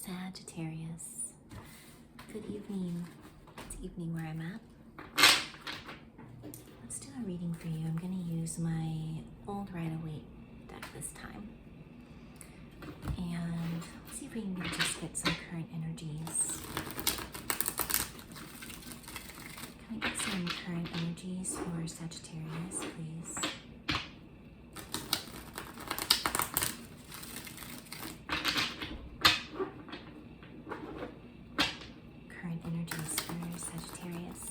Sagittarius. Good evening. It's evening where I'm at. Let's do a reading for you. I'm going to use my old Rider-Waite deck this time. And let's see if we can just get some current energies. Can I get some current energies for Sagittarius, please? Current energies for Sagittarius.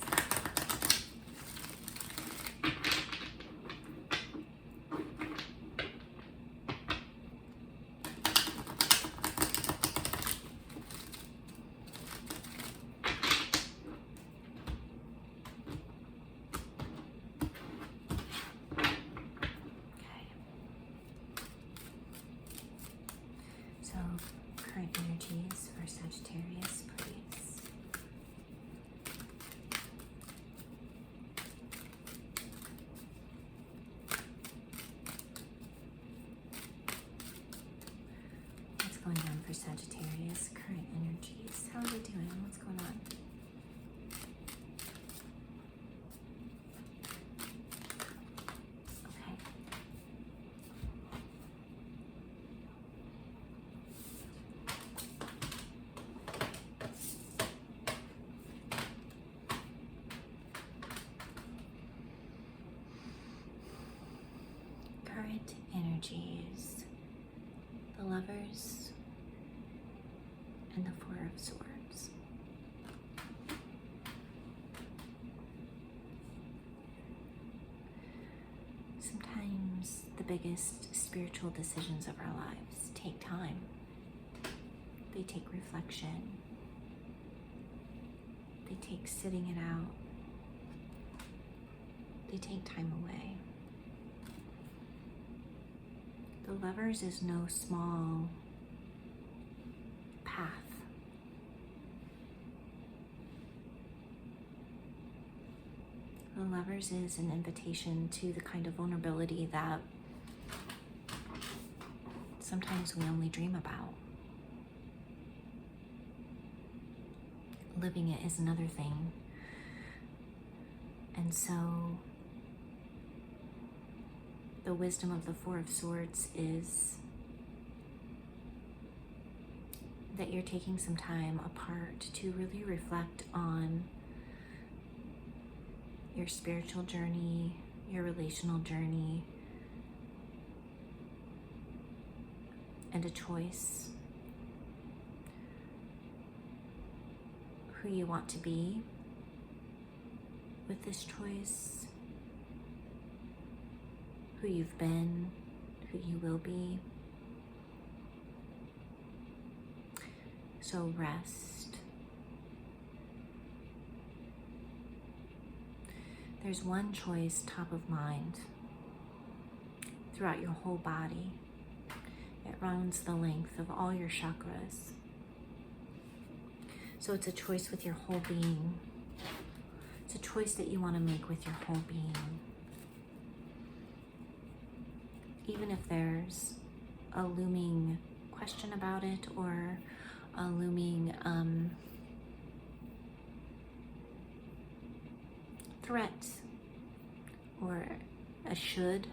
So, current energies for Sagittarius, please. What's going on for Sagittarius? Current energies. How are they doing? What's going on? Okay. Current energies. The Lovers and the Four of Swords. Sometimes the biggest spiritual decisions of our lives take time. They take reflection. They take sitting it out. They take time away. The Lovers is no small path. The Lovers is an invitation to the kind of vulnerability that sometimes we only dream about. Living it is another thing. And so the wisdom of the Four of Swords is that you're taking some time apart to really reflect on your spiritual journey, your relational journey, and a choice. Who you want to be with this choice, who you've been, who you will be. So rest. There's one choice top of mind throughout your whole body. It runs the length of all your chakras. So it's a choice with your whole being. It's a choice that you want to make with your whole being. Even if there's a looming question about it or a looming threat or a shoulds,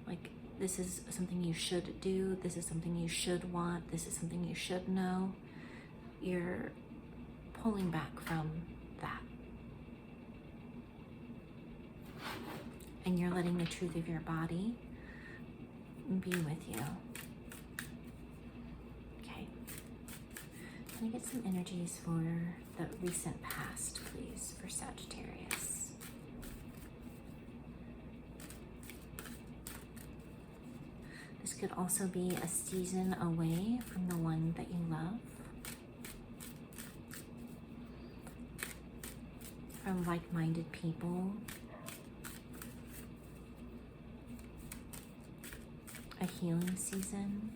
like this is something you should do, this is something you should want, this is something you should know. You're pulling back from that. And you're letting the truth of your body be with you. Okay. Can I get some energies for the recent past, please, for Sagittarius? This could also be a season away from the one that you love. From like-minded people. A healing season.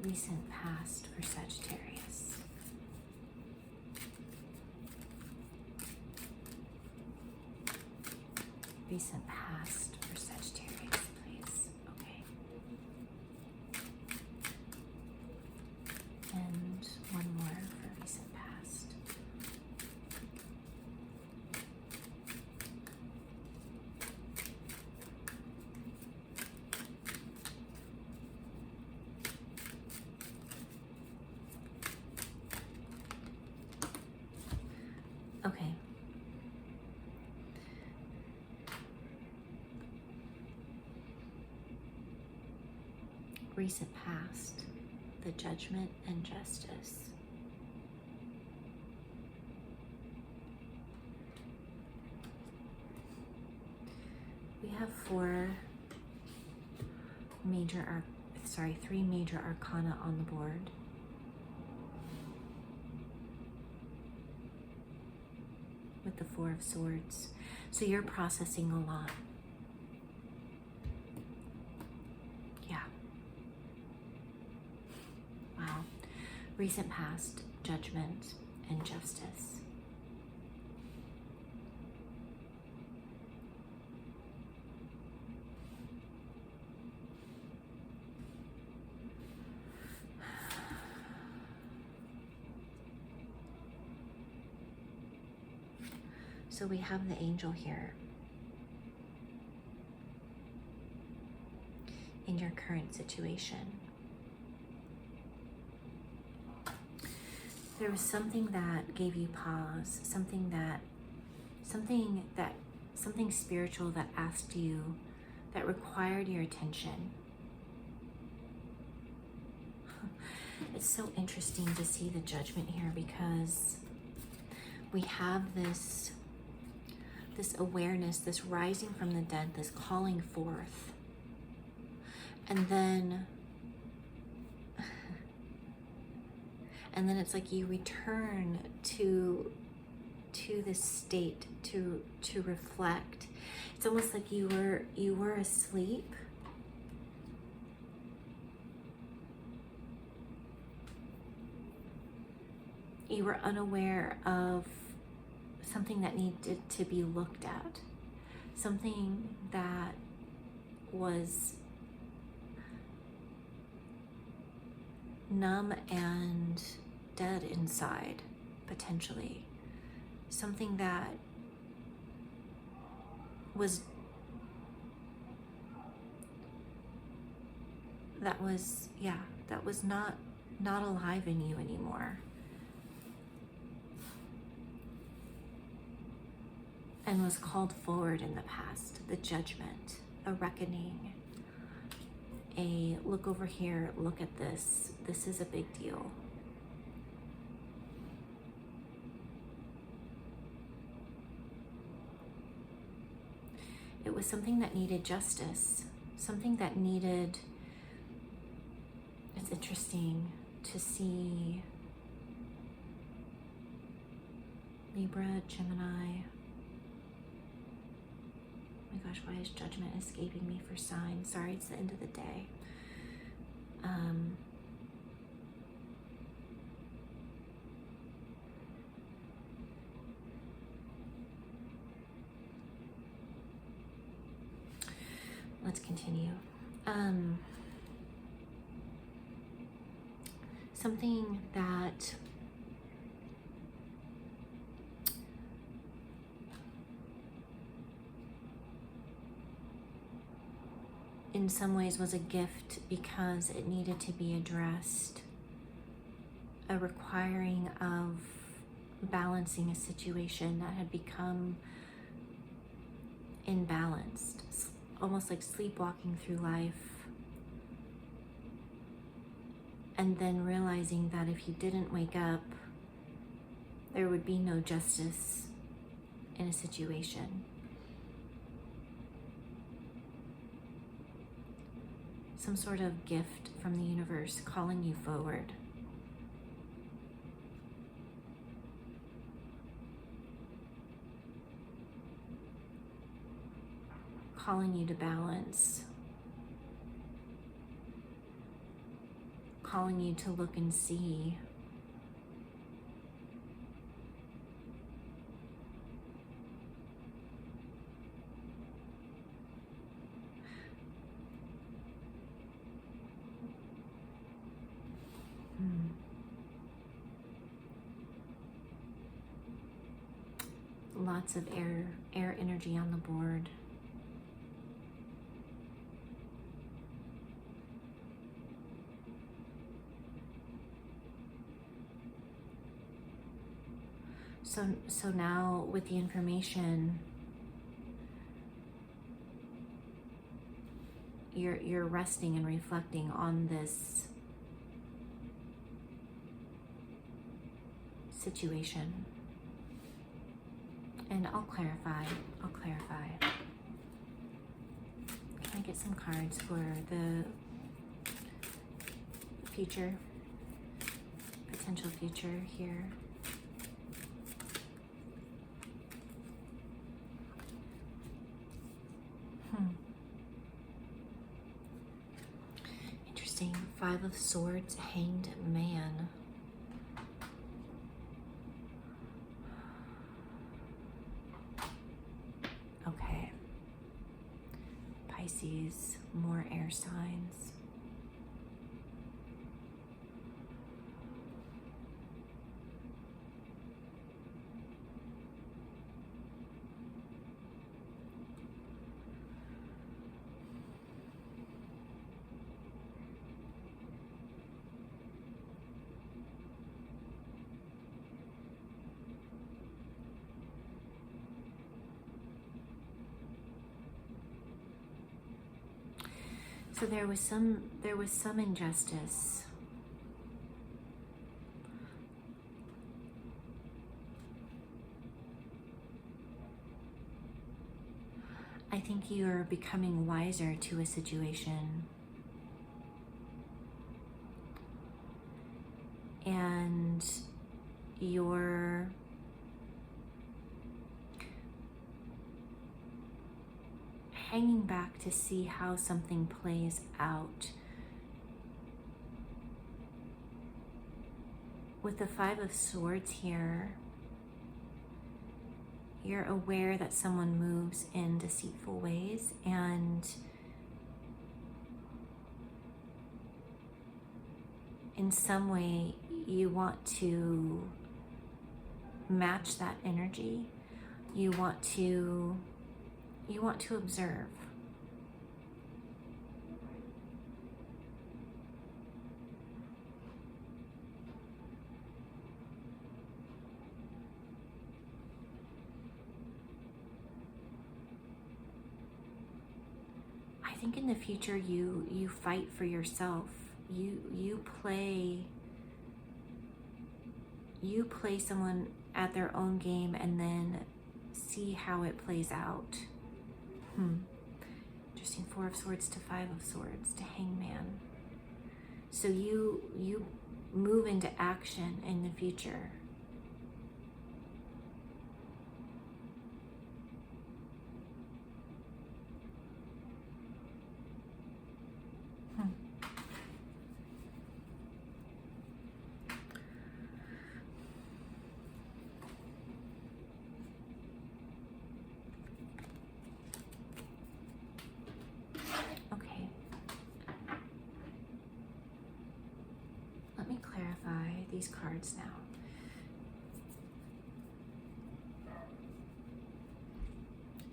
Recent past for Sagittarius. Recent past for Sagittarius, please. Okay. And one more for recent past. Okay. Recent past, the judgment and justice. We have three major arcana on the board. With the Four of Swords. So you're processing a lot. Yeah. Wow. Recent past, judgment, and justice. So we have the angel here in your current situation. There was something that gave you pause, something spiritual that asked you, that required your attention. It's so interesting to see the judgment here because we have this awareness, this rising from the dead, this calling forth. And then it's like you return to this state to reflect. It's almost like you were asleep. You were unaware of something that needed to be looked at, something that was numb and dead inside, potentially. Something that was not alive in you anymore. And was called forward in the past, the judgment, a reckoning, a look over here, look at this is a big deal. It was something that needed justice, something that needed, it's interesting to see Libra, Gemini. Oh my gosh, why is judgment escaping me for signs? Sorry, it's the end of the day. Let's continue. Something that in some ways was a gift because it needed to be addressed, a requiring of balancing a situation that had become imbalanced, almost like sleepwalking through life, and then realizing that if you didn't wake up, there would be no justice in a situation. Some sort of gift from the universe calling you forward. Calling you to balance. Calling you to look and see. Lots of air energy on the board. So now with the information, you're resting and reflecting on this situation. And I'll clarify. Can I get some cards for the future, potential future here? Interesting. 5 of Swords, Hanged Man. Okay. Pisces, more air signs. So there was some injustice. I think you're becoming wiser to a situation. And you're hanging back to see how something plays out. With the 5 of Swords here, you're aware that someone moves in deceitful ways, and in some way you want to match that energy. You want to observe. I think in the future you fight for yourself. You play someone at their own game and then see how it plays out. Interesting. 4 of Swords to 5 of Swords to Hangman. So you move into action in the future. These cards now.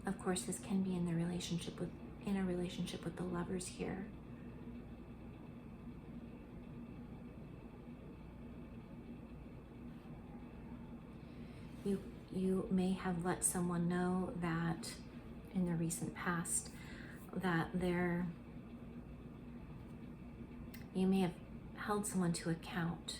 Of course, this can be in a relationship with the Lovers here. You may have let someone know that in the recent past that you may have held someone to account.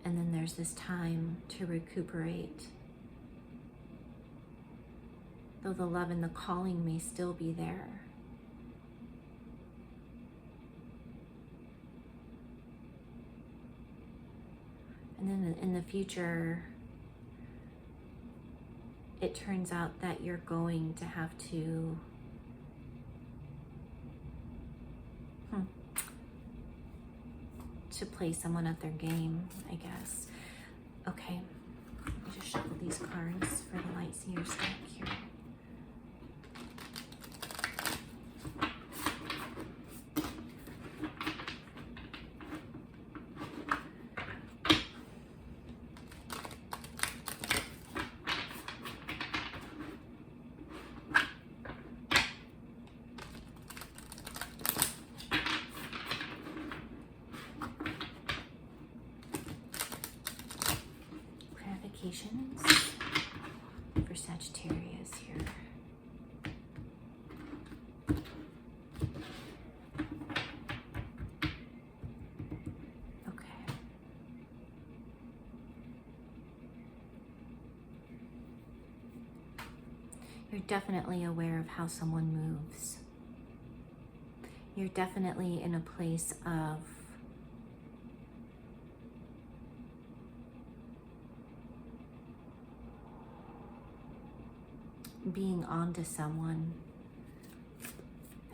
And then there's this time to recuperate. Though the love and the calling may still be there. And then in the future, it turns out that you're going to have to play someone at their game, I guess. Okay, let me just shuffle these cards for the Light Seers deck here. clarifications for Sagittarius here. Okay. You're definitely aware of how someone moves. You're definitely in a place of being onto someone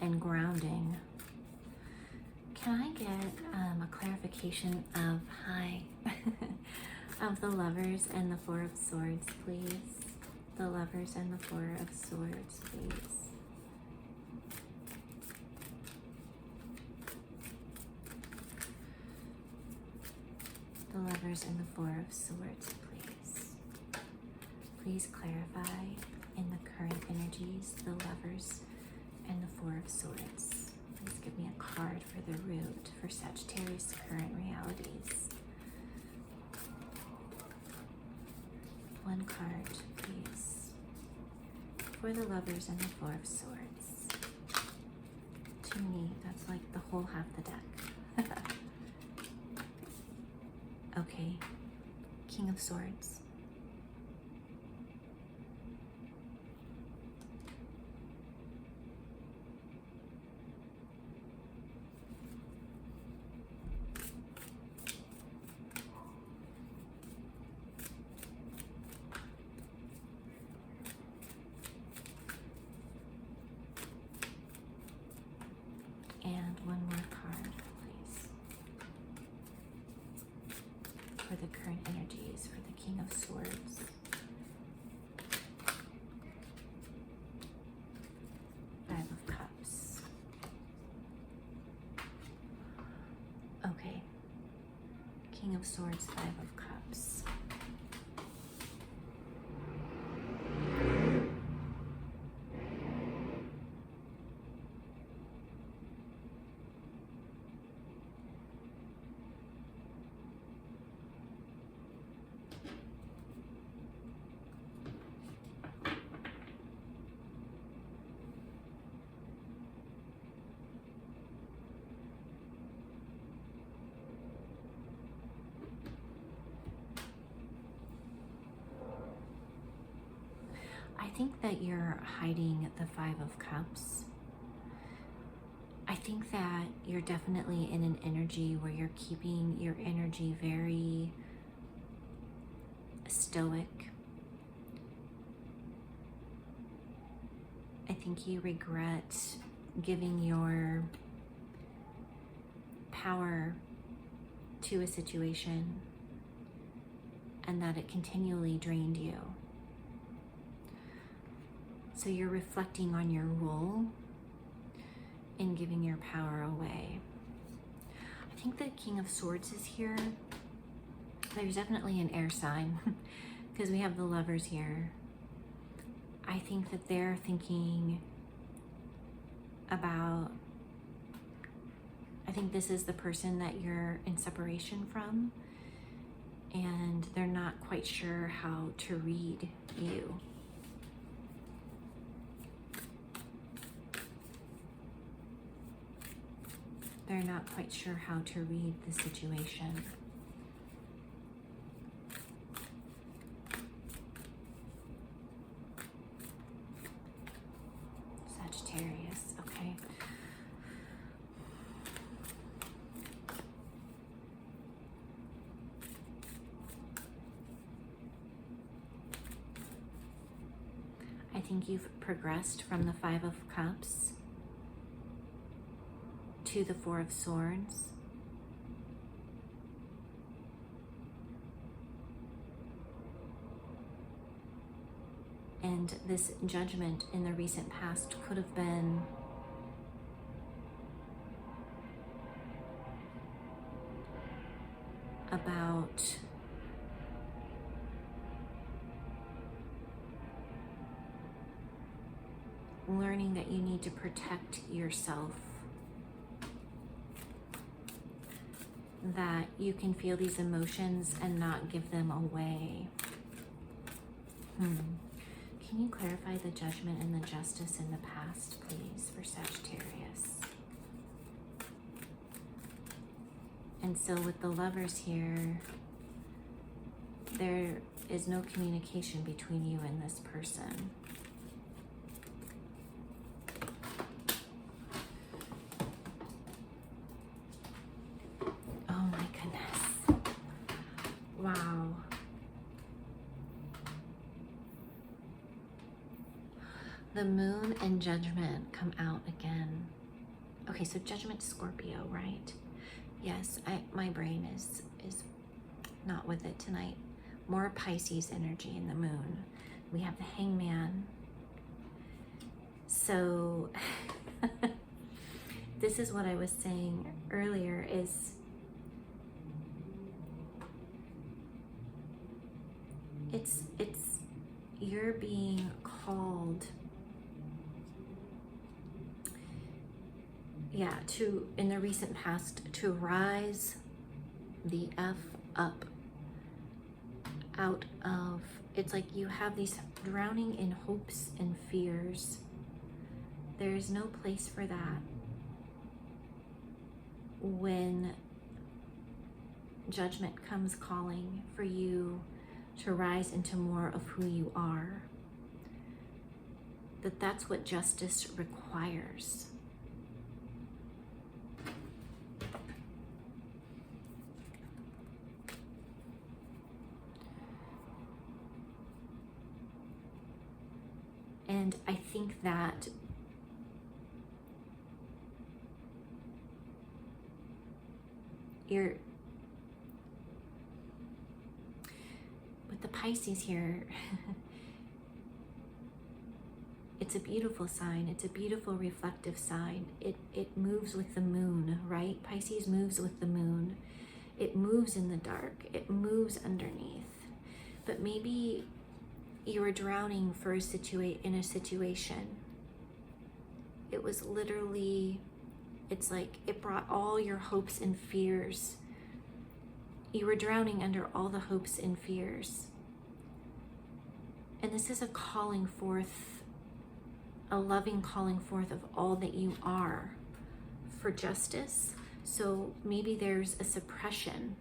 and grounding. Can I get a clarification of of the Lovers and the Four of Swords, please? The Lovers and the Four of Swords, please. The Lovers and the Four of Swords, please. Please clarify in the current energies, the Lovers and the Four of Swords. Please give me a card for the root for Sagittarius' current realities. One card, please, for the Lovers and the Four of Swords. To me, that's like the whole half the deck. Okay, King of Swords. And one more card, please, for the current energies for the King of Swords. Five of Cups. Okay. King of Swords, Five of Cups. I think that you're hiding the Five of Cups. I think that you're definitely in an energy where you're keeping your energy very stoic. I think you regret giving your power to a situation and that it continually drained you. So you're reflecting on your role in giving your power away. I think the King of Swords is here. There's definitely an air sign because we have the Lovers here. I think that they're thinking about, I think this is the person that you're in separation from, and they're not quite sure how to read you. They're not quite sure how to read the situation. Sagittarius, okay. I think you've progressed from the Five of Cups to the Four of Swords. And this judgment in the recent past could have been about learning that you need to protect yourself, that you can feel these emotions and not give them away. Can you clarify the judgment and the justice in the past, please, for Sagittarius? And so with the Lovers here, there is no communication between you and this person. Oh my goodness. Wow. The Moon and Judgment come out again. Okay, so Judgment, Scorpio, right? Yes, my brain is not with it tonight. More Pisces energy in the Moon. We have the Hangman. So this is what I was saying earlier, is it's you're being called, yeah, to, in the recent past, to rise the F up out of, it's like you have these drowning in hopes and fears. There is no place for that when Judgment comes calling for you to rise into more of who you are. That's what justice requires. And I think that with the Pisces here, it's a beautiful sign. It's a beautiful reflective sign. It moves with the moon, right? Pisces moves with the moon. It moves in the dark. It moves underneath. But maybe you were drowning for in a situation. It was literally, it's like it brought all your hopes and fears. You were drowning under all the hopes and fears. And this is a calling forth, a loving calling forth of all that you are for justice. So maybe there's a suppression.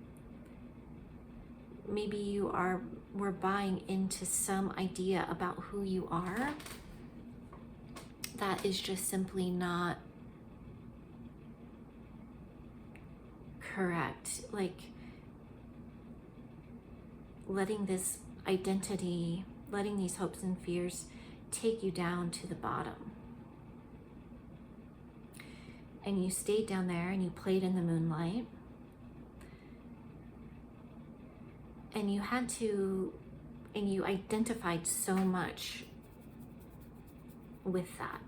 Maybe we're buying into some idea about who you are that is just simply not correct. Like letting this identity, letting these hopes and fears take you down to the bottom. And you stayed down there and you played in the moonlight. And you had to, and you identified so much with that.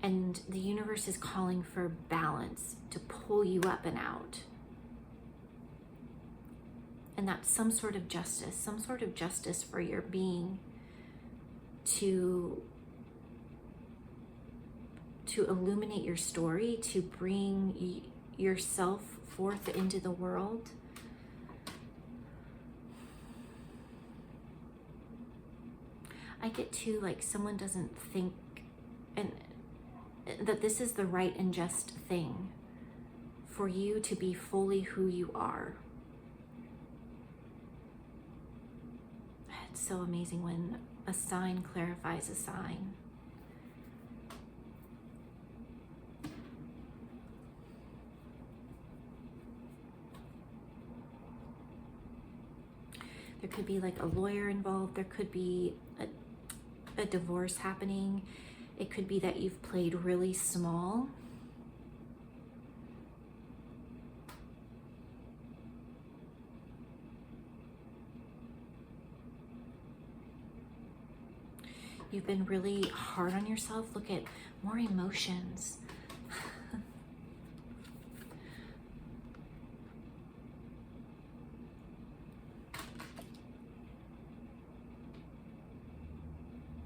And the universe is calling for balance to pull you up and out. And that's some sort of justice for your being to illuminate your story, to bring yourself forth into the world. I get to, like, someone doesn't think and that this is the right and just thing for you to be fully who you are. It's so amazing when a sign clarifies a sign. There could be like a lawyer involved. There could be a divorce happening. It could be that you've played really small. You've been really hard on yourself. Look at more emotions.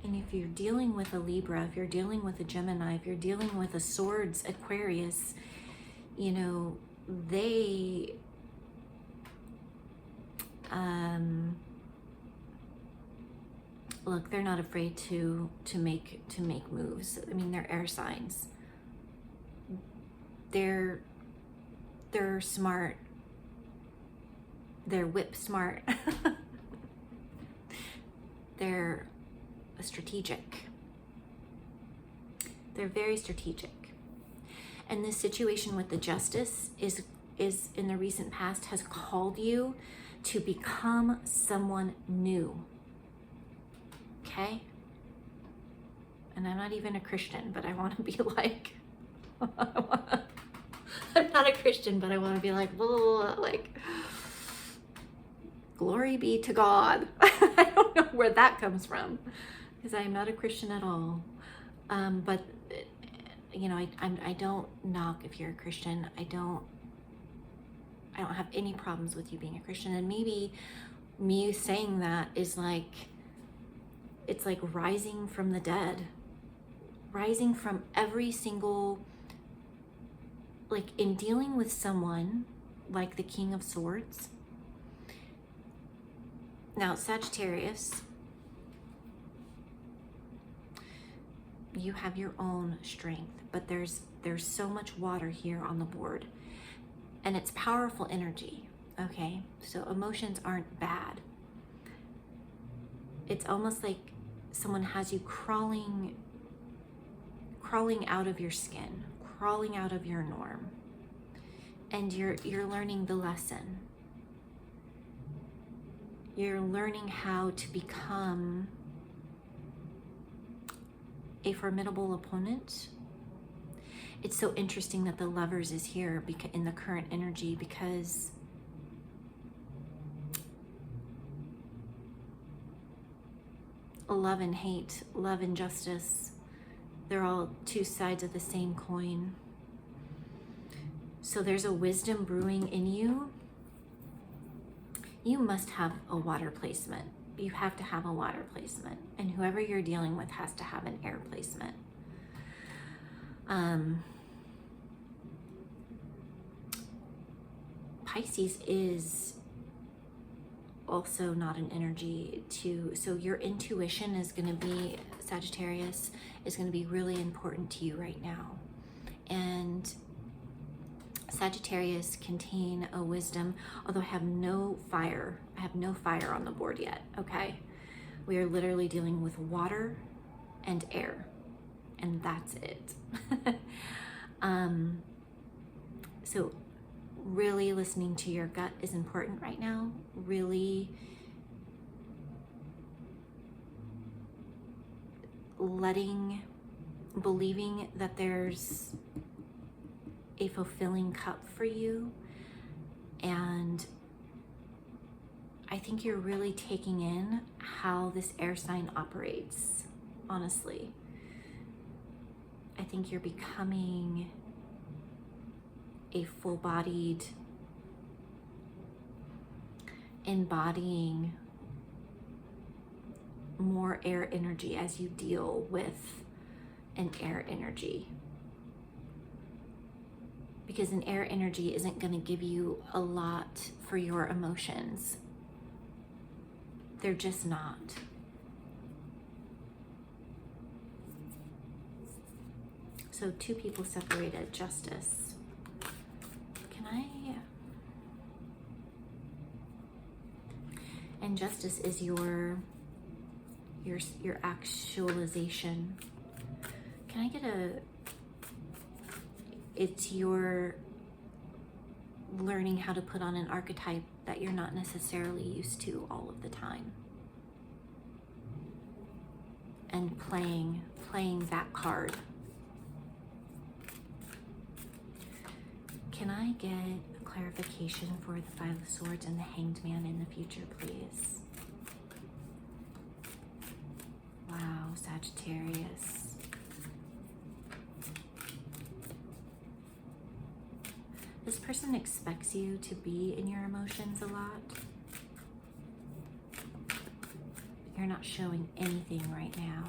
And if you're dealing with a Libra, if you're dealing with a Gemini, if you're dealing with a Swords Aquarius, you know, look, they're not afraid to make moves. I mean, they're air signs. They're smart. They're whip smart. They're strategic. They're very strategic. And this situation with the Justice is in the recent past has called you to become someone new. Okay? And I'm not even a Christian, but I want to be like, I'm not a Christian, but I want to be like, blah, blah, blah, like, glory be to God. I don't know where that comes from, because I am not a Christian at all. But you know, I don't knock if you're a Christian. I don't have any problems with you being a Christian. And maybe me saying that is like, it's like rising from the dead, rising from every single, like in dealing with someone like the King of Swords. Now, Sagittarius, you have your own strength, but there's so much water here on the board, and it's powerful energy. Okay, so emotions aren't bad. It's almost like someone has you crawling out of your skin, crawling out of your norm, and you're learning the lesson. You're learning how to become a formidable opponent. It's so interesting that the Lovers is here in the current energy, because love and hate, love and justice, they're all two sides of the same coin. So there's a wisdom brewing in you. You must have a water placement. You have to have a water placement, and whoever you're dealing with has to have an air placement. Pisces is also not an energy so your intuition is going to be, Sagittarius, is going to be really important to you right now. And Sagittarius contain a wisdom, although I have no fire. I have no fire on the board yet, okay? We are literally dealing with water and air, and that's it. So really listening to your gut is important right now. Really believing that there's a fulfilling cup for you. And I think you're really taking in how this air sign operates, honestly. I think you're becoming a full-bodied, embodying more air energy as you deal with an air energy. Because an air energy isn't going to give you a lot for your emotions. They're just not. So two people separated, Justice. And Justice is your actualization. Can I get it's your learning how to put on an archetype that you're not necessarily used to all of the time. And playing that card. Can I get a clarification for the Five of Swords and the Hanged Man in the future, please? Wow, Sagittarius. This person expects you to be in your emotions a lot. You're not showing anything right now.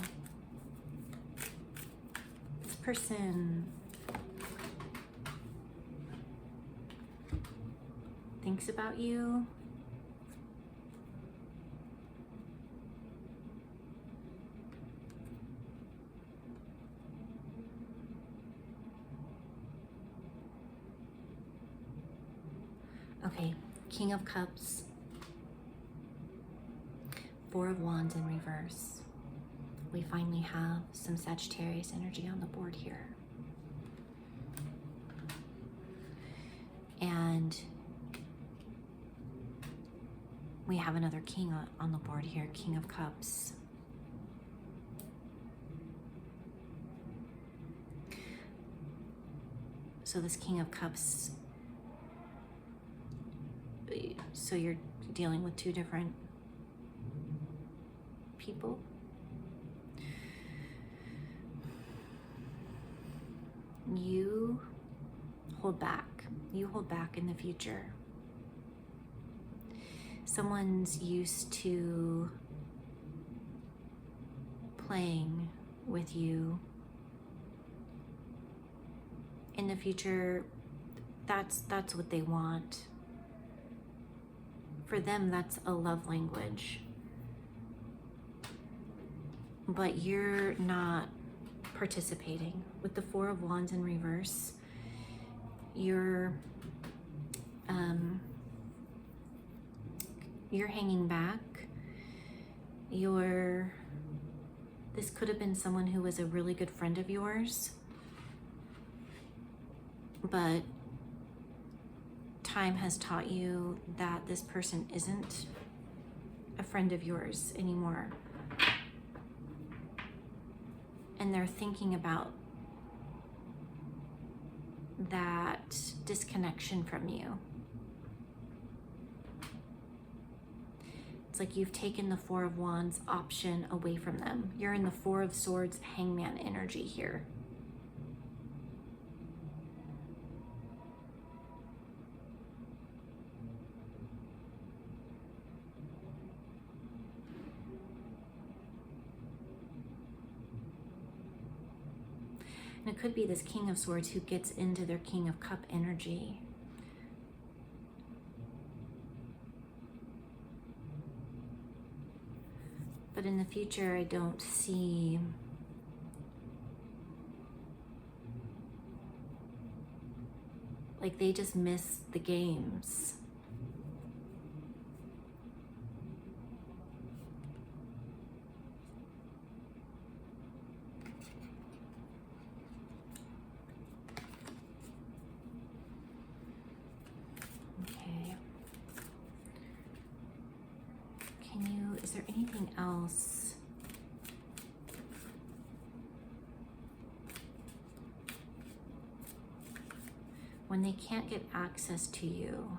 This person thinks about you. King of Cups, Four of Wands in reverse. We finally have some Sagittarius energy on the board here. And we have another king on the board here, King of Cups. So this King of Cups, so you're dealing with two different people. You hold back. You hold back in the future. Someone's used to playing with you. In the future, that's what they want. For them, that's a love language. But you're not participating. With the Four of Wands in reverse, you're hanging back. This could have been someone who was a really good friend of yours, but time has taught you that this person isn't a friend of yours anymore. And they're thinking about that disconnection from you. It's like you've taken the Four of Wands option away from them. You're in the Four of Swords hangman energy here. And it could be this King of Swords who gets into their King of Cup energy. But in the future, I don't see like they just miss the games. Is there anything else? When they can't get access to you,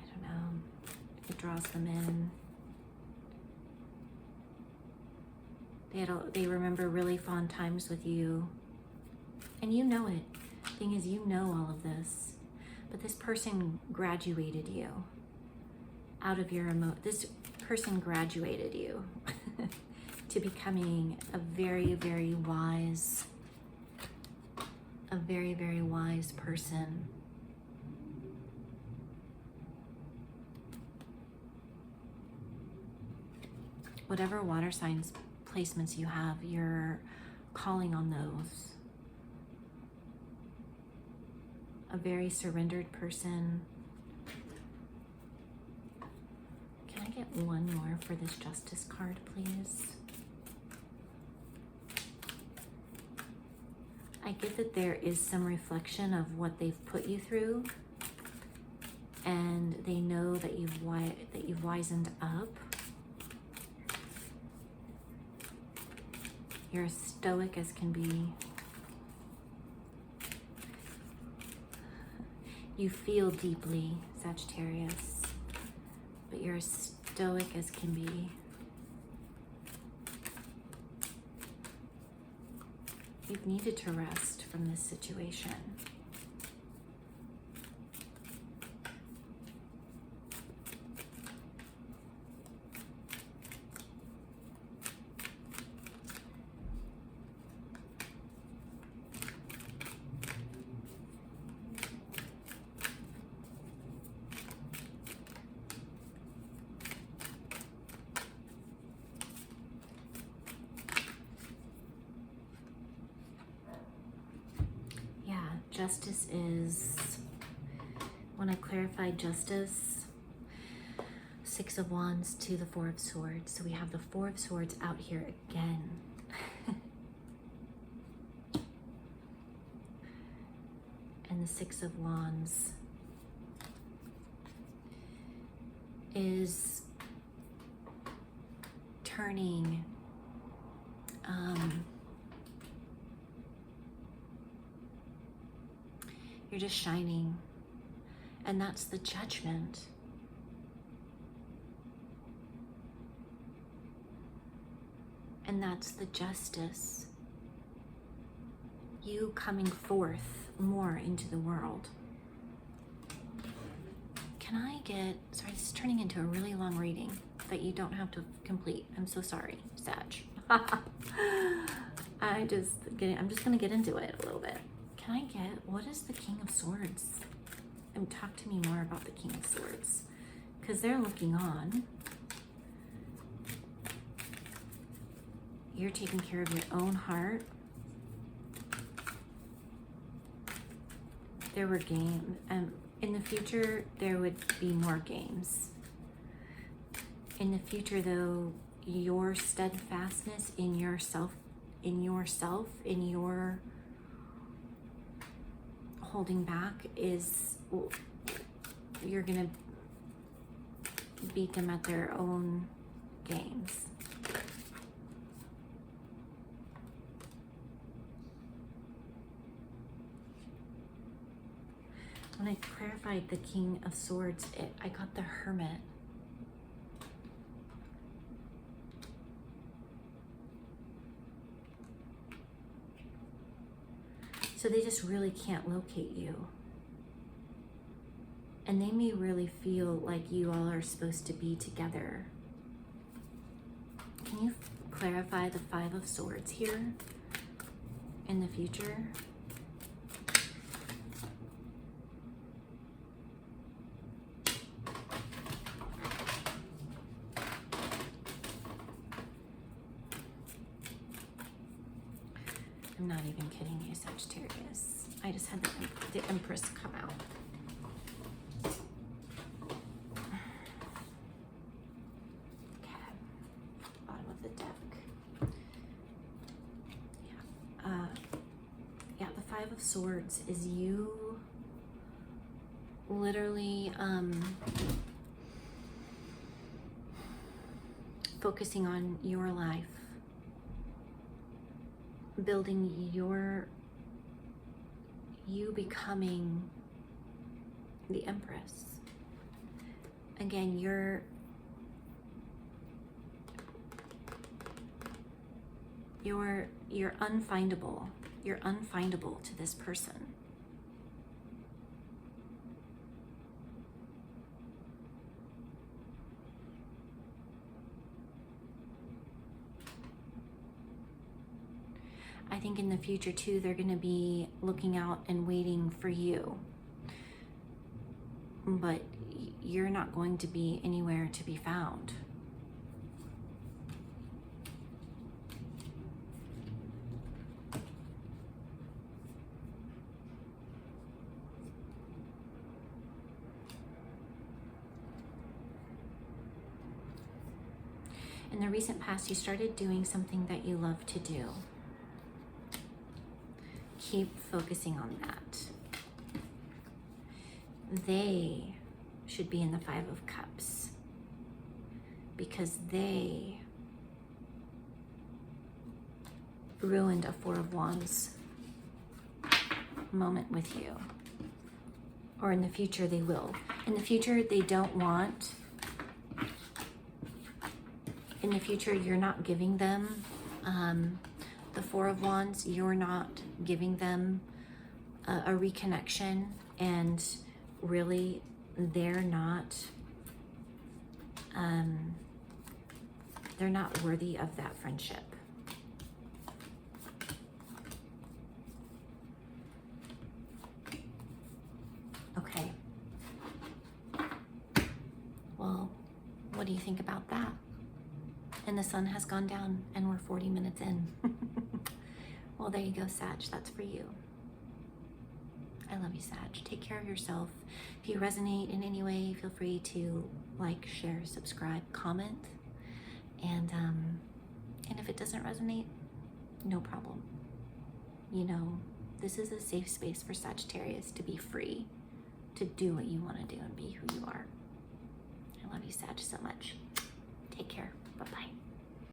I don't know, it draws them in. They remember really fond times with you, and you know it. Thing is, you know all of this. But this person graduated you out of your this person graduated you to becoming a very, very wise person. Whatever water signs placements you have, you're calling on those. A very surrendered person. Can I get one more for this Justice card, please? I get that there is some reflection of what they've put you through, and they know that you've wisened up. You're as stoic as can be. You feel deeply, Sagittarius, but you're as stoic as can be. You've needed to rest from this situation. justice is, when I clarified justice, 6 of Wands to the 4 of Swords. So we have the 4 of Swords out here again. And the 6 of Wands is turning you're just shining, and that's the Judgment. And that's the Justice. You coming forth more into the world. Can I get, sorry, this is turning into a really long reading that you don't have to complete. I'm so sorry, Sag. I'm just gonna get into it a little bit. Can I get, what is the King of Swords? And talk to me more about the King of Swords, because they're looking on. You're taking care of your own heart. There were games, and in the future there would be more games. In the future, though, your steadfastness in yourself, in your holding back is, you're gonna beat them at their own games. When I clarified the King of Swords, I got the Hermit. So they just really can't locate you. And they may really feel like you all are supposed to be together. Can you clarify the 5 of Swords here in the future? I'm not even kidding you, Sagittarius. I just had the Empress come out. Okay, bottom of the deck. Yeah, the 5 of Swords is you literally focusing on your life, building you becoming the Empress. Again, you're unfindable. You're unfindable to this person. I think in the future too, they're going to be looking out and waiting for you. But you're not going to be anywhere to be found. In the recent past, you started doing something that you love to do. Keep focusing on that. They should be in the 5 of Cups because they ruined a 4 of Wands moment with you. Or in the future they will. In the future they don't want. In the future you're not giving them the 4 of Wands, you're not giving them a reconnection, and really they're not worthy of that friendship. Okay. Well, what do you think about that? And the sun has gone down and we're 40 minutes in. Well, there you go, Sag. That's for you. I love you, Sag. Take care of yourself. If you resonate in any way, feel free to like, share, subscribe, comment. And if it doesn't resonate, no problem. You know, this is a safe space for Sagittarius to be free, to do what you want to do and be who you are. I love you, Sag, so much. Take care. Bye-bye.